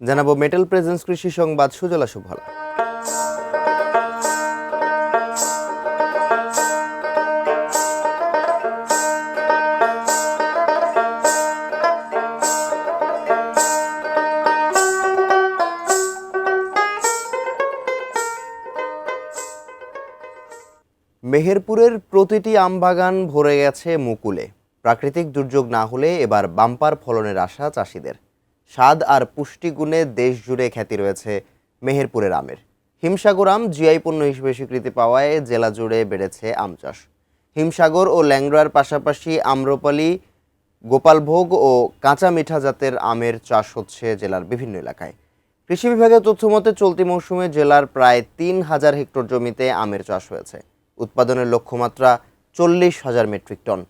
জানাবো metal presence কৃষি সংবাদ সুজলা সুফলা। মেহেরপুরের প্রতিটি আমবাগান ভরে গেছে মুকুলে। প্রাকৃতিক দুর্যোগ না হলে এবার বাম্পার ফলনের আশা চাষিদের। স্বাদ আর পুষ্টিগুণে দেশ জুড়ে খ্যাতি রয়েছে মেহেরপুরের আমের। হিমসাগর আম জিআই পণ্য হিসেবে স্বীকৃতি পাওয়ায় জেলা জুড়ে বেড়েছে আম চাষ। হিমসাগর ও ল্যাংড়ার পাশাপাশি আম্রপালি, গোপালভোগ ও কাঁচা মিঠা জাতের আমের চাষ হচ্ছে জেলার বিভিন্ন এলাকায়। কৃষি বিভাগের তথ্য মতে চলতি মৌসুমে জেলার প্রায় ৩,০০০ হেক্টর জমিতে আমের চাষ হয়েছে। উৎপাদনের লক্ষ্যমাত্রা ৪০,০০০ মেট্রিক টন।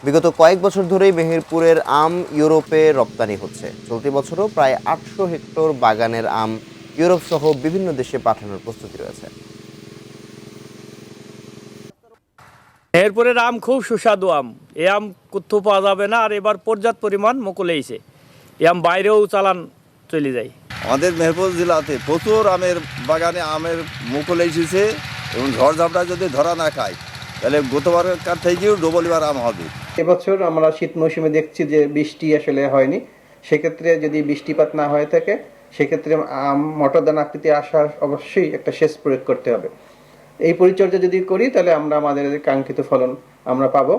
বিগত কয়েক বছর ধরেই মেহেরপুরের আম ইউরোপে রপ্তানি হচ্ছে। চলতি বছরও প্রায় ৮০০ হেক্টর বাগানের আম ইউরোপ সহ বিভিন্ন দেশে পাঠানোর প্রস্তুতি রয়েছে। মেহেরপুরের আম খুব সুস্বাদু আম। এই আম কোথাও পাওয়া যাবে না, আর এবার পর্যাপ্ত পরিমাণ মুকুল হয়েছে। এই আম বাইরেও চালান চলে যায়। আমাদের মেহেরপুর জেলাতে প্রচুর আমের বাগানে আমের মুকুল এসেছে এবং ঝড়ঝাপটা যদি ধরা না খায় তাহলে গতবারকার থেকেও ডবল এবার আম হবে। এবছর আমরা শীত মৌসুমে দেখছি যে বৃষ্টি আসলে হয়নি। সেক্ষেত্রে যদি বৃষ্টিপাত না হয়ে থাকে সেক্ষেত্রে আম মটরদানা আকৃতি আসার অবশ্যই একটা সেচ প্রয়োগ করতে হবে। এই পরিচর্যা যদি করি তাহলে আমরা আমাদের কাঙ্ক্ষিত ফলন আমরা পাবো।